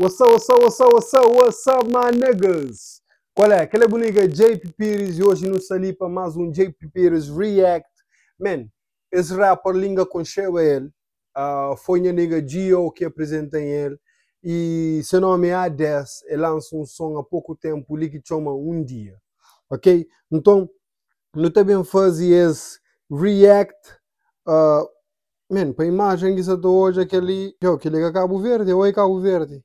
What's up, my niggas? Qual é? Aquela bonita JP Pires e hoje nos ali para mais um JP Pires React. Man, esse rapper linga com ele. Foi a nigga Gio que apresenta ele. E seu nome é A10. Ele lança um som há pouco tempo, ali que chama Um Dia. Ok? Então, não também fazer esse React. Man, para a imagem que você está hoje, aquele é Cabo Verde, ou é Cabo Verde?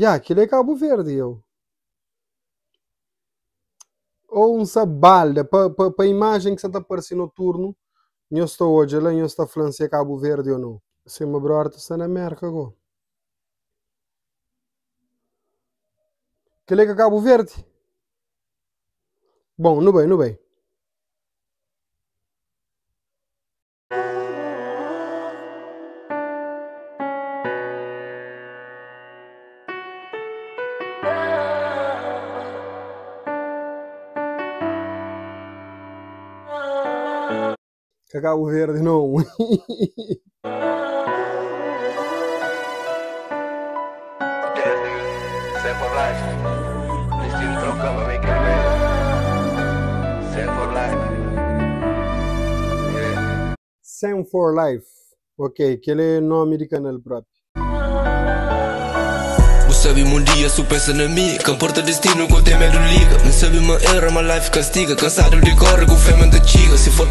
Aquele é Cabo Verde, eu. Ou um sabalda, para a imagem que você está aparecendo no turno, eu estou hoje, lá eu estou falando se é Cabo Verde ou não. Se meu brother está na América, agora. Aquele é Cabo Verde? Bom, não bem, não bem. Cabo Verde não. Sam for Life. Ok, aquele é nome de canal próprio. Sabe um dia só pensa na mim, que importa destino com tem medo liga. Não sabe uma era, uma life castiga. Cansado de correr com fé da chiga. Se for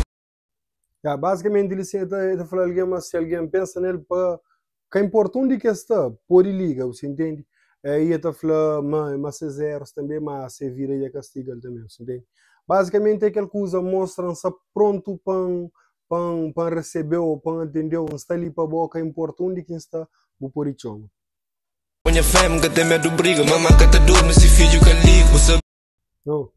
basicamente ele está falando alguém, mas se alguém pensa nele para que importa onde que está, por ele liga, você entende? Aí está falando, mas é zero também, mas se vira e castiga ele também, você entende? Basicamente é aquela coisa mostra-se pronto para receber ou para entender, não está ali para a boca, importa onde que está, o por isso. Põe fé, que tem medo briga, mamãe que te dorme, se filho que liga. Não.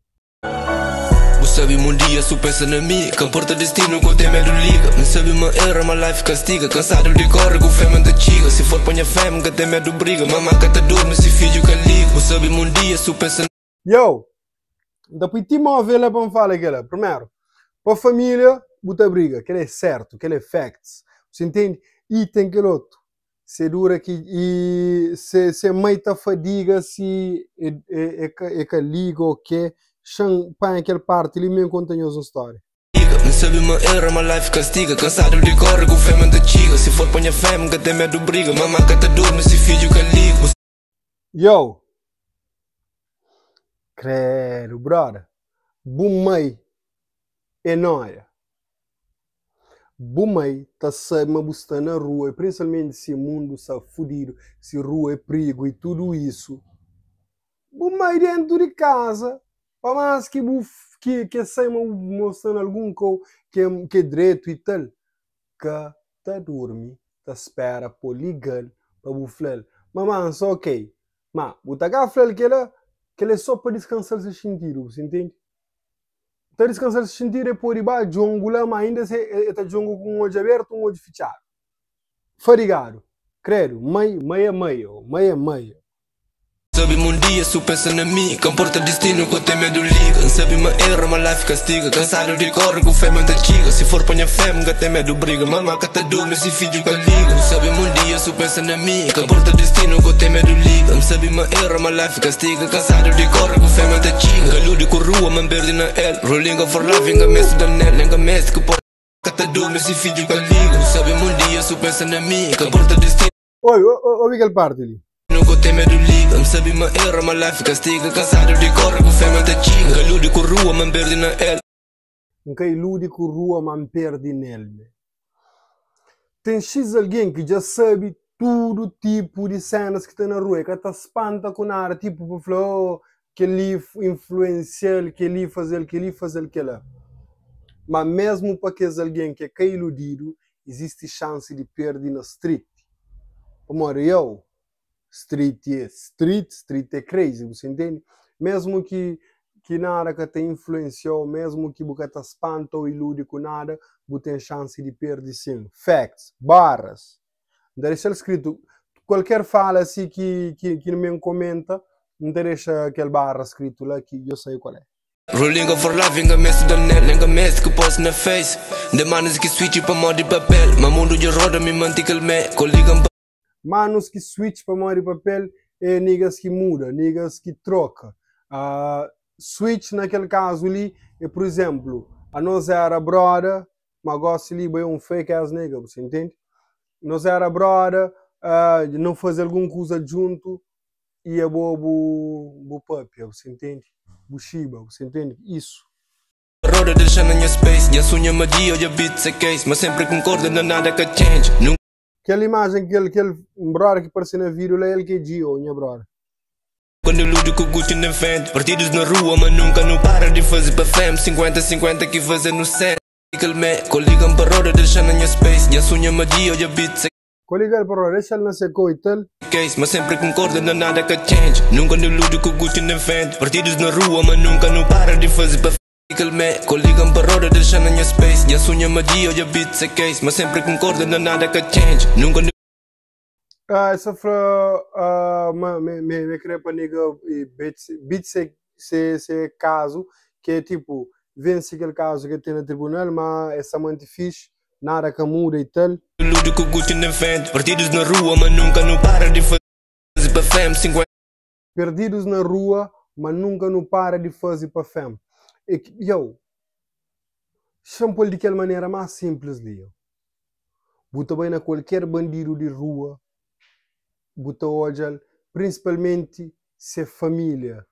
Sabe um dia só pensa na mim, que importa destino com tem medo liga. Não sabe uma era, uma life castiga. Cansado de correr com fé da chiga. Se for põe fé, que tem medo briga, mamãe que te dorme, se filho que liga. Sabe um dia só pensa. Yo, depois te move lá para falar aquela. Primeiro, para a família, buta briga, que é certo, que é facts. Você entende? E tem aquele outro. Se dura que e se mãe tá fadiga, se é que liga ou que para aquela parte ele me conta uma história. Não sabe uma era, uma life castiga. Cansado de correr com fé da chiga. Se for põe fé, que tem medo briga, mamãe que te dorme, se filho que liga. Yo, credo, brother. Bumai é nóia. Bumai tá saindo buscar na rua, principalmente se o mundo está fudido, se a rua é perigo e tudo isso. Bumai dentro de casa, para mais que sai mostrando algum que é direito e tal, que tá dorme, tá espera por ligar para buflar. Mamãe, só ok. Mas o tagar que ele é só para descansar seu sentido, você entende? Para descansar seu sentido é por ir jongo lá, mas ainda se é jongo com um olho aberto, um olho fechado. Farigado. Credo, mãe é mãe. Sabe um dia só pensa na mim, que importa destino com tem medo liga. Sabe uma era, uma life castiga. Cansado de correr com fé da chiga. Se for põe fé, que tem medo briga, mamãe que te dorme, se filho que liga. Sabe um dia só pensa na mim, que importa destino com tem medo liga. Sabe uma era, uma life castiga. Cansado de correr com fé da chiga. Galudo com rua, man perdi na L. Rolling for life, enga mestre da net, enga mestre que porta que te dorme, se filho que liga. Sabe um dia só pensa na mim, que importa destino. Oi, aquele parte ali. Nunca tem medo liga, não sabe uma era, uma life castiga. Cansado de correr com fé da chiga. Galudo com rua, man perdi na L. Nunca ilude com rua, man perdi nele. Tem X alguém que já sabe todo tipo de cenas que está na rua, que está espanta com nada, tipo, para falar, que ele influenciar, que ele fazer, que lá. Mas mesmo para que alguém que é iludido, existe chance de perder na street. Amor, street é crazy, você entende? Mesmo que nada que te influenciou, mesmo que você te espanta ou ilude com nada, você tem chance de perder sim. Facts, barras. Deixa escrito, qualquer fala assim que não me comenta, não deixa aquele barra escrito lá que eu sei qual é. Rolling for life, enga mestre da net, enga mestre que posto na face. Demanas que switch para modo de papel, mas mundo de roda me mantica el me, coligam. Manos que switch para mori papel é niggas que muda, niggas que troca. Switch naquele caso ali é, por exemplo, a nós era brother, mas gosto ali bem fake as nigga, você entende? Nós era brother, não fazer alguma coisa junto e é bo puppy, você entende? Bushiba, você entende? Isso. Roda deixando a minha space, minha sonha magia, eu beats é case, mas sempre concordo, não nada que change. Aquela imagem, aquele brother que apareceu na vídeo, é ele que é Gio, minha brother. Quando eu luto com o Gucci na frente, partidos na rua, mas nunca não para de fazer para fam. 50-50 que fazer no set. Coligam para roda deixando a minha space, minha sonha magia, eu beats é Coligam para roda, deixa ele nascer com e tal. Case, mas sempre concordo, não nada que change. Nunca no luto com o Gucci na frente, partidos na rua, mas nunca não para de fazer para Coligam para roda deixando a minha space, minha sonha magia, eu beats é case, mas sempre concordo, não nada que change. Nunca Essa foi me queria para nega beats esse caso que é tipo vence aquele caso que tem no tribunal, mas essa mante fixe, nada que muda e tal. Ludo com o Gucci na frente, partidos na rua, mas nunca não para de fazer para fam. 50 Perdidos na rua, mas nunca não para de fazer para fam. Yo, chamo de aquela maneira mais simples ali. Bota bem na qualquer bandido de rua, bota olha, principalmente se família,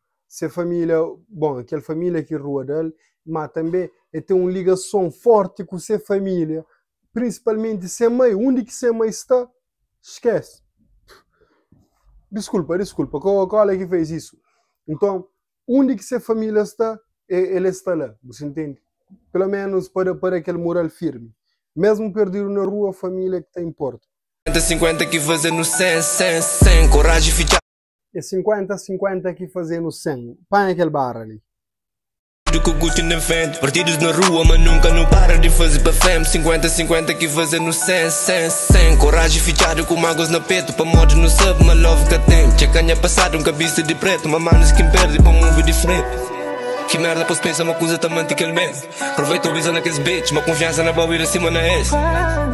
bom, aquela família que rua dele, mas também tem uma ligação forte com se família, principalmente se mãe, onde que se mãe está, esquece. Desculpa, qual é que fez isso? Então, onde que se família está, ele está lá, você entende? Pelo menos para aquele moral firme. Mesmo perdido na rua, a família que te importa. 50 que fazer no 100, coragem ficar. É 50-50 que fazer no 100. Põe aquele bar ali. Com o Gucci na frente, partidos na rua, mas nunca não para de fazer para fam. 50-50 que fazer no 100, coragem fichado com magos na peito, para modos no sub, mas love que tem. Checanha passado, cabeça de preto, mas manos que perde para mover de frente. Que merda, posso pensar uma coisa também que ele mesmo. Aproveito o visão naqueles bitch, uma confiança na boa ir acima na S.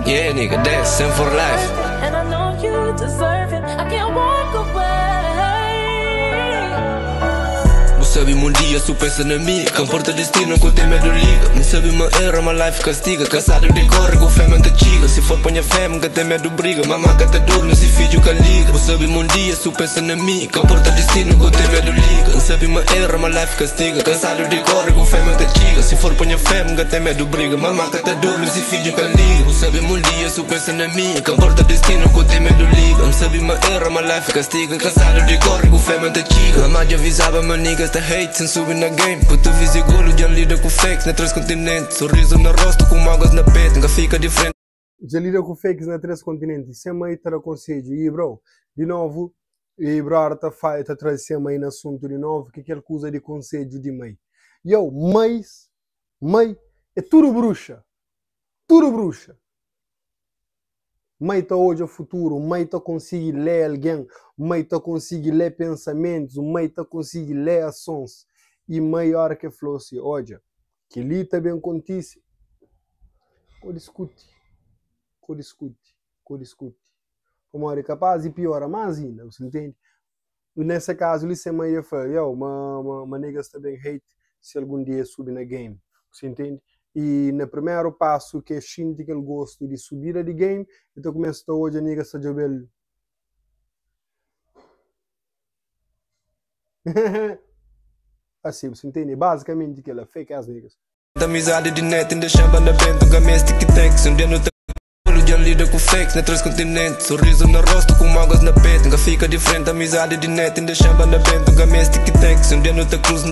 Yeah, nigga, that's same for life. And I know you deserve it. I can't walk away. Sabe um dia, só pensa na mim. Quem porta destino, com tem medo liga. Me sabe uma erra, uma life castiga. Cansado de correr, com fé mente chiga. Se for ponha fé, que tem medo briga. Mamá que te dorme, se filho que liga. Você sabe um dia, só pensa na mim. Quem porta destino, com tem medo liga. Me sabe uma erra, uma life castiga. Cansado de correr, com fé mente chiga. Se for ponha fé, que tem medo briga. Mamá que te dorme, se filho que liga. Você sabe um dia, só pensa na mim. Quem porta destino, com tem medo liga. Me sabe uma erra, uma life castiga. Cansado de correr, com fé mente chiga. Mamá já avisava, meu niggas te hate, sem subir na game. Puto visigolo, já lida com fakes na 3 continentes. Sorriso no rosto, com mágoas na peta, nunca fica diferente. Já lida com fakes na 3 continentes. Sem mãe te aconselho. E bro, de novo, e bro, tá traz sem mãe no assunto de novo, que aquela coisa de conselho de mãe. Yo, mãe é tudo bruxa. Tudo bruxa. Mãe tá hoje é futuro, mãe tá consegue ler alguém, mãe tá consegue ler pensamentos, mãe tá consegue ler ações. E maior que falou assim, olha, que ali também acontece, discute. Como é capaz de piorar mais ainda, você entende? E nesse caso, ele se mãe fala, uma nega também hate se algum dia subir na game, você entende? E no primeiro passo que sente que ele gosta de subir de game, então começa hoje a nega a jabel. Assim, você entende? Basicamente que ela é fake as niggas. Amizade de net, ainda chamba na benta, um gamês tic-tacs. Um dia no já lida com fakes na 3 continentes. Sorriso no rosto, com mágoas na peta, nunca fica diferente. Amizade de net, ainda chamba na benta, um gamês tic-tacs. Um dia no cruz.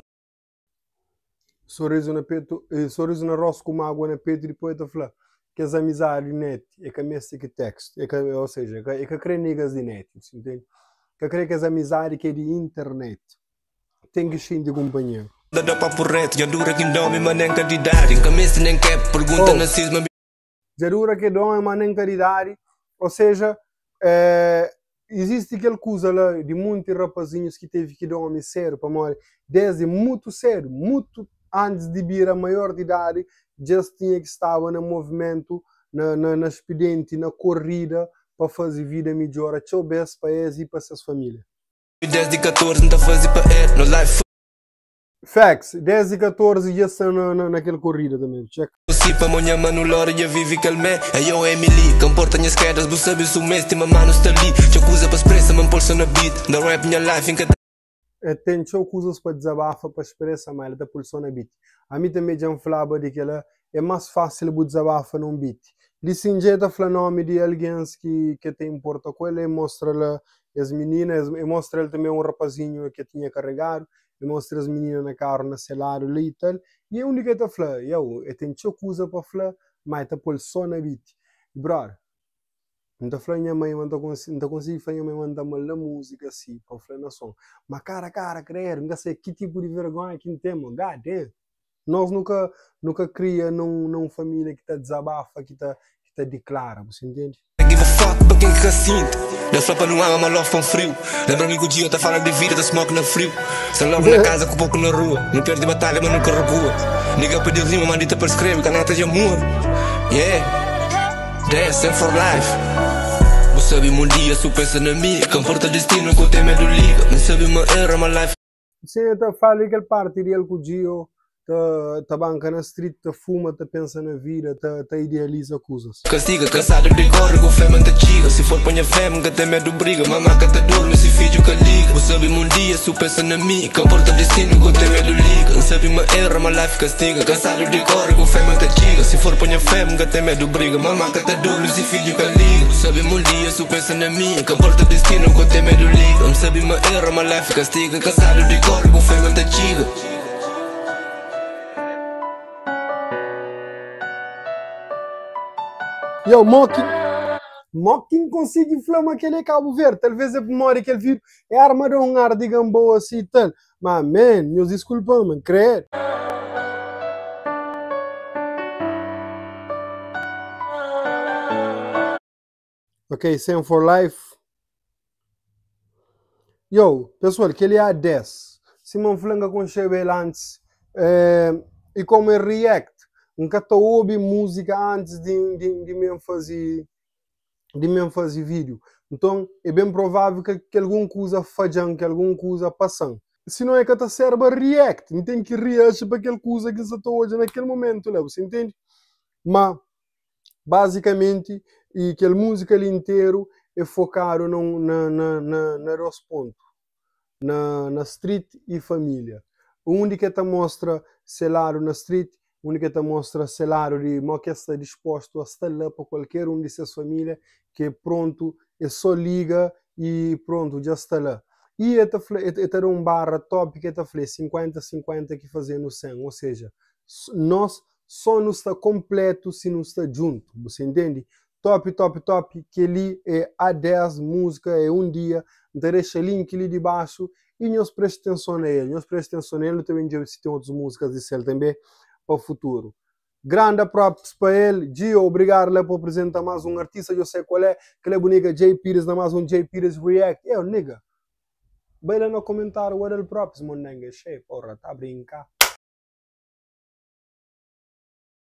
Sorriso no rosto com mágoa na peito e depois tu fala que as amizades de net é que a mesma que texto, ou seja, é que crê niggas de net, você entende? Que crê que as amizades que é de internet tem que ser de companheiro. Dá papo reto, já dura que não me manem candidato. Camisa nem quer, pergunta na cisma. Já dura que não é manem candidato, ou seja, existe aquela coisa lá de muitos rapazinhos que teve que dar um sério para morrer, desde muito sério, muito antes de vir a maior de idade, já tinha que estar no movimento, na expediente, na corrida, para fazer vida melhor, tchau best para eles e para suas famílias. 10 e 14 não tá fazendo para ele, no life. Facts, 10 e 14 já estão naquela corrida também, check. Si pa monha mano lora já vive calmé. Aí eu Emily, comporta minhas quedas, bu sabe o mês, tem uma mano está ali. Já usa para expressa, man pulsa na beat. Da rap minha life em cada. Tem coisas para desabafar, para expressar, mas ela está pulsando na beat. A mim também já falava de que ela é mais fácil de desabafar num beat. Lisinjeta fala nome de alguém que tem importa com ele, mostra as meninas, e mostra ele também um rapazinho que tinha carregado, e mostra as meninas na carro, na celular ali e tal. E a única que está falando, eu tenho coisa para falar, mas está pulsando na beat. E brother, não está falando minha mãe, não está conseguindo fazer minha mãe mandar uma música assim, para falar na som. Mas cara, creio, não sei que tipo de vergonha que temos, God damn. Nós nunca cria numa família que está desabafa, que está declara, você entende? Give a fuck para quem que sinto. Da flopa não há uma love com frio. Lembra-me que o dia tá falando de vida, da smoke na frio. Sem love na casa, com pouco na rua. Não perde batalha, mas nunca recua. Nigga pediu rima, mandita para escrever, caneta de amor. Yeah, that's for life. Você sabe um dia, se pensa na mim. Comporta destino, com tem medo liga. Não sabe uma era, uma life. Você fala aquela parte dele com o Gio. Tá banca na street, tá fuma, tá pensa na vida, tá idealiza coisas. Castiga, cansado de correr, com fé manta chiga. Se for ponha fé, nunca tem medo briga. Mamaca tá dorme, se filho que liga. Você sabe um dia, se pensa na mim. Comporta destino, com tem medo liga. Não sabe uma erra, uma life castiga. Cansado de correr, com fé manta chiga. Se for ponha fé, nunca tem medo briga. Mamaca tá dorme, se filho que liga. Você sabe um dia, se pensa na mim. Comporta destino, com tem medo liga. Não sabe uma erra, uma life castiga. Cansado de correr, com fé manta chiga. Yo, Mocking consegue flama aquele Cabo Verde. Talvez a memória que ele viu é arma de um ar de gamboa assim e tal. Mas, man, meus desculpas, man, creio. Ok, Sam for Life. Yo, pessoal, que ele é a 10. Simão Flanga com Chebel antes. E como é react. Nunca ouvi música antes de me fazer vídeo. Então, é bem provável que alguma coisa falhando, que alguma coisa passando. Se não é que está serve react, não tem que reagir para aquela coisa que você está hoje naquele momento, né? Você entende? Mas, basicamente, e aquela música ali inteiro é focado na dois pontos. Na street e família. Onde que está mostra cenário na street, onde que te mostra cenário de uma que está disposto a estar lá para qualquer um de suas famílias, que pronto, é só liga e pronto, já está lá. E é um barra top que está 50-50 que fazer no 100, ou seja, nós só não está completo se não está junto, você entende? Top, que ali é a 10 música, é um dia, então deixa link ali de baixo e nós presta atenção a ele, também já tem outras músicas de ele também, para o futuro. Grande props para ele. Gio, obrigado por apresentar mais um artista. Eu sei qual é. Que é bonita. Jay Pires, mais um Jay Pires React. Eu, nigga. Vai lá no comentário. What é o props, mon nigga? Cheio, porra. Tá a brincar.